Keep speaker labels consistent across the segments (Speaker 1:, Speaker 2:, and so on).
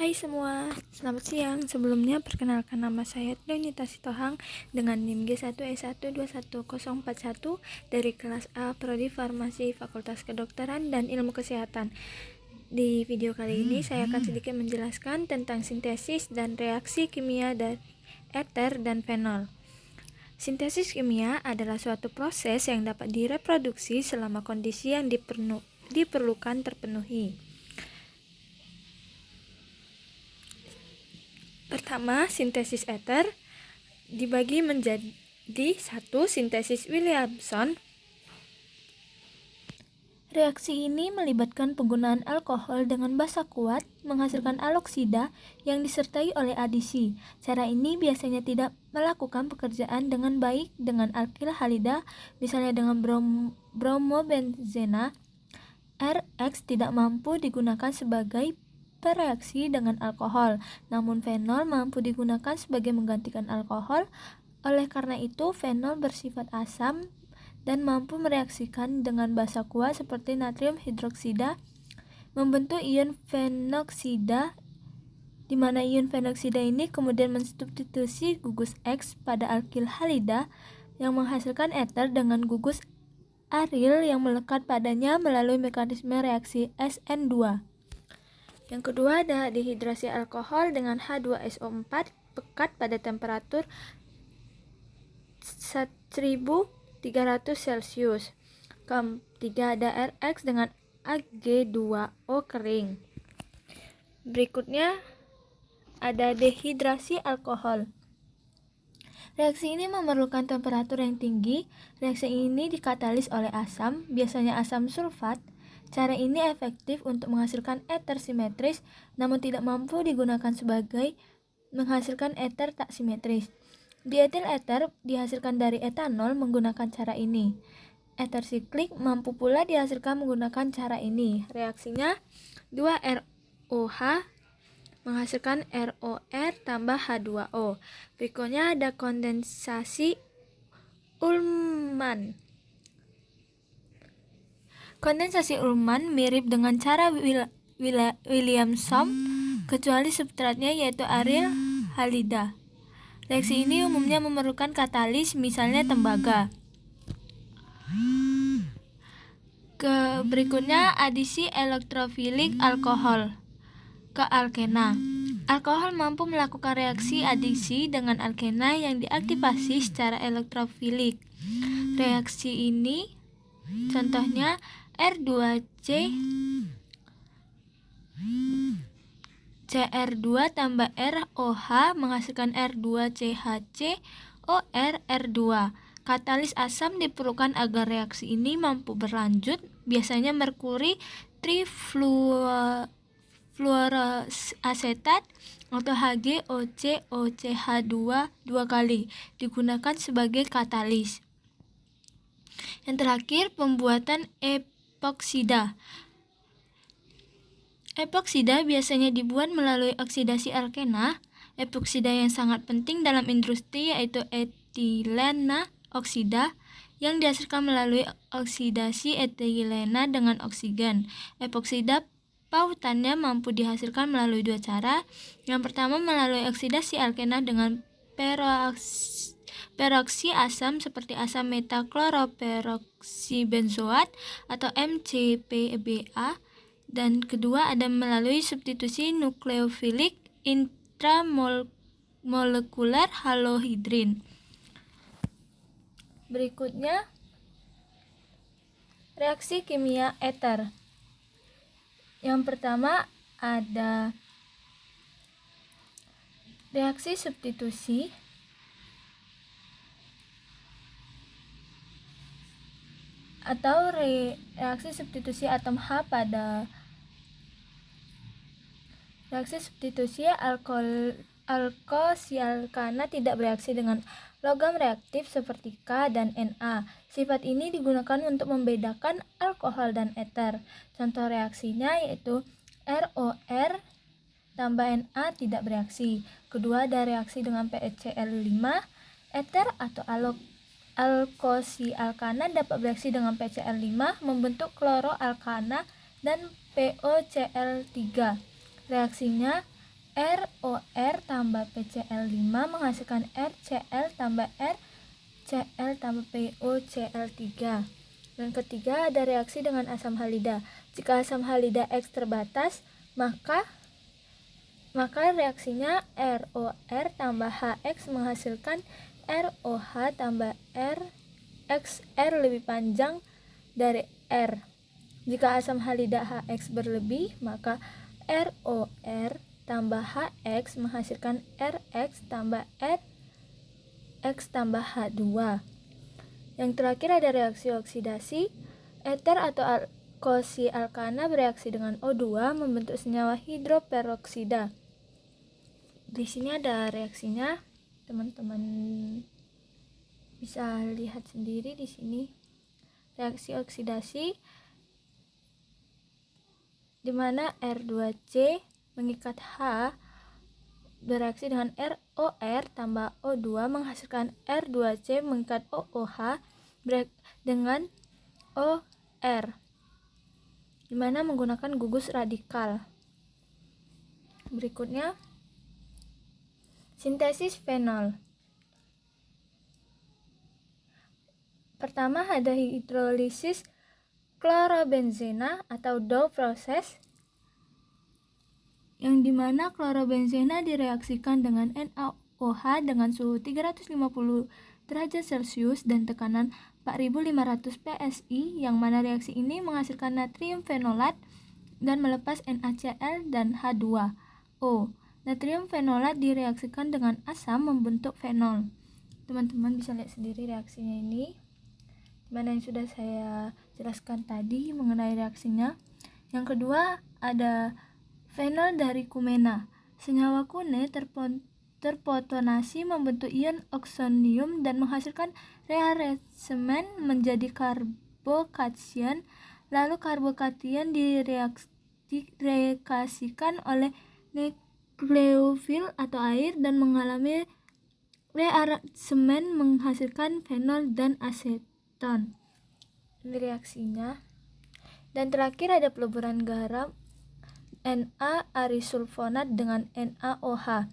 Speaker 1: Hai semua, selamat siang. Sebelumnya perkenalkan nama saya Donita Sitohang dengan NIM G1E1211041 dari kelas A Prodi Farmasi Fakultas Kedokteran dan Ilmu Kesehatan. Di video kali ini saya akan sedikit menjelaskan tentang sintesis dan reaksi kimia dari eter dan fenol. Sintesis kimia adalah suatu proses yang dapat direproduksi selama kondisi yang diperlukan terpenuhi. Pertama, sintesis eter dibagi menjadi satu, sintesis Williamson. Reaksi ini melibatkan penggunaan alkohol dengan basa kuat menghasilkan aloksida yang disertai oleh adisi. Cara ini biasanya tidak melakukan pekerjaan dengan baik dengan alkil halida, misalnya dengan bromobenzena. RX tidak mampu digunakan sebagai bereaksi dengan alkohol, namun fenol mampu digunakan sebagai menggantikan alkohol. Oleh karena itu, fenol bersifat asam dan mampu mereaksikan dengan basa kuat seperti natrium hidroksida membentuk ion fenoksida, di mana ion fenoksida ini kemudian mensubstitusi gugus X pada alkil halida yang menghasilkan eter dengan gugus aril yang melekat padanya melalui mekanisme reaksi SN2. Yang kedua ada dehidrasi alkohol dengan H2SO4 pekat pada temperatur 1300 Celcius. Ketiga ada RX dengan Ag2O kering. Berikutnya ada dehidrasi alkohol. Reaksi ini memerlukan temperatur yang tinggi. Reaksi ini dikatalis oleh asam, biasanya asam sulfat. Cara ini efektif untuk menghasilkan eter simetris, namun tidak mampu digunakan sebagai menghasilkan eter tak simetris. Dietil eter dihasilkan dari etanol menggunakan cara ini. Eter siklik mampu pula dihasilkan menggunakan cara ini. Reaksinya 2ROH menghasilkan ROR tambah H2O. Berikutnya ada kondensasi Ullmann. Kondensasi Ullmann mirip dengan cara Williamson, kecuali substratnya yaitu aril halida. Reaksi ini umumnya memerlukan katalis, misalnya tembaga. Berikutnya adisi elektrofilik alkohol ke alkena. Alkohol mampu melakukan reaksi adisi dengan alkena yang diaktifasi secara elektrofilik. Reaksi ini contohnya R2C CR2 tambah ROH menghasilkan R2CHC OR R2. Katalis asam diperlukan agar reaksi ini mampu berlanjut, biasanya merkuri trifluoroasetat atau HgOCOCH2 dua kali digunakan sebagai katalis. Yang terakhir, pembuatan epoksida. Epoksida biasanya dibuat melalui oksidasi alkena. Epoksida yang sangat penting dalam industri yaitu etilena oksida yang dihasilkan melalui oksidasi etilena dengan oksigen. Epoksida pautannya mampu dihasilkan melalui dua cara. Yang pertama melalui oksidasi alkena dengan peroksi asam seperti asam metakloroperoksibenzoat atau MCPBA, dan kedua ada melalui substitusi nukleofilik intramolekuler halohidrin. Berikutnya reaksi kimia eter. Yang pertama ada reaksi substitusi atau reaksi substitusi atom H pada reaksi substitusi alkosialkana tidak bereaksi dengan logam reaktif seperti K dan Na. Sifat ini digunakan untuk membedakan alkohol dan eter. Contoh reaksinya yaitu ROR tambah Na tidak bereaksi. Kedua ada reaksi dengan PeCl5. Eter atau alkosialkana dapat bereaksi dengan PeCl5 membentuk kloroalkana dan PoCl3. Reaksinya ROR tambah PCl5 menghasilkan RCl tambah RCl tambah POCl3. Dan ketiga, ada reaksi dengan asam halida. Jika asam halida X terbatas, maka reaksinya ROR tambah HX menghasilkan ROH tambah RXR lebih panjang dari R. Jika asam halida HX berlebih, maka ROR tambah HX menghasilkan RX tambah RX tambah H2. Yang terakhir ada reaksi oksidasi. Eter atau alkosi alkana bereaksi dengan O2 membentuk senyawa hidroperoksida. Di sini ada reaksinya, teman-teman bisa lihat sendiri di sini. Reaksi oksidasi di mana R2C mengikat H bereaksi dengan ROR tambah O2 menghasilkan R2C mengikat OOH dengan OR, di mana menggunakan gugus radikal. Berikutnya, sintesis fenol. Pertama ada hidrolisis klorobenzena atau Dow proses, yang dimana klorobenzena direaksikan dengan NaOH dengan suhu 350 derajat Celcius dan tekanan 4500 PSI, yang mana reaksi ini menghasilkan natrium fenolat dan melepas NaCl dan H2O. Natrium fenolat direaksikan dengan asam membentuk fenol. Teman-teman bisa lihat sendiri reaksinya ini, mana yang sudah saya jelaskan tadi mengenai reaksinya. Yang kedua ada fenol dari kumena. Senyawa kune terpotonasi membentuk ion oksonium dan menghasilkan rearesemen menjadi karbokation. Lalu karbokation direaksikan oleh nukleofil atau air dan mengalami rearesemen menghasilkan fenol dan aseton. Ini reaksinya. Dan terakhir ada peleburan garam Na-arisulfonat dengan NaOH.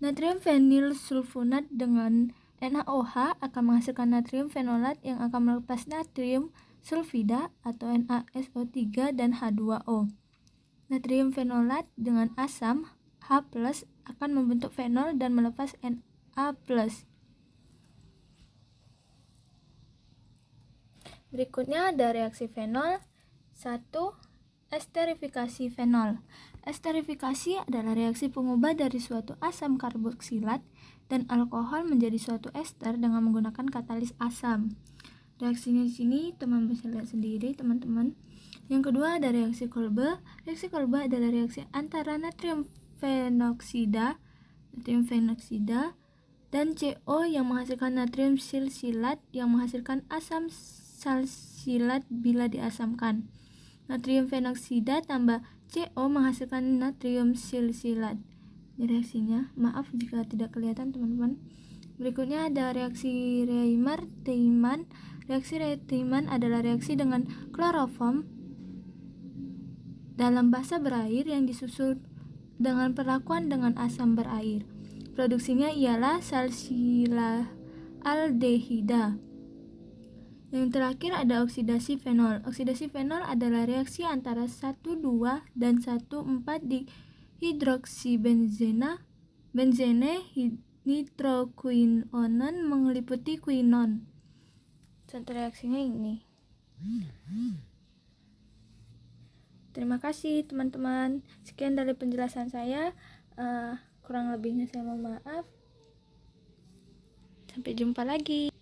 Speaker 1: Natrium fenil sulfonat dengan NaOH akan menghasilkan natrium fenolat yang akan melepas natrium sulfida atau NaSO3 dan H2O. Natrium fenolat dengan asam H+ akan membentuk fenol dan melepas Na+. Berikutnya ada reaksi fenol. 1. Esterifikasi fenol. Esterifikasi adalah reaksi pengubah dari suatu asam karboksilat dan alkohol menjadi suatu ester dengan menggunakan katalis asam. Reaksinya di sini teman bisa lihat sendiri, teman-teman. Yang kedua ada reaksi Kolbe. Reaksi Kolbe adalah reaksi antara natrium fenoksida dan CO yang menghasilkan natrium silsilat yang menghasilkan asam salsilat bila diasamkan. Natrium fenoksida tambah CO menghasilkan natrium silsilat. Ini reaksinya. Maaf jika tidak kelihatan, teman-teman. Berikutnya ada reaksi Reimer-Tiemann. Reaksi Reimer-Tiemann adalah reaksi dengan kloroform dalam basa berair yang disusul dengan perlakuan dengan asam berair. Produksinya ialah salsilaldehida. Yang terakhir ada oksidasi fenol. Oksidasi fenol adalah reaksi antara 1,2 dan 1,4 di hidroksibenzene nitrokuinonon meliputi kuinon. Contoh reaksinya ini. Terima kasih teman-teman. Sekian dari penjelasan saya. Kurang lebihnya saya mohon maaf. Sampai jumpa lagi.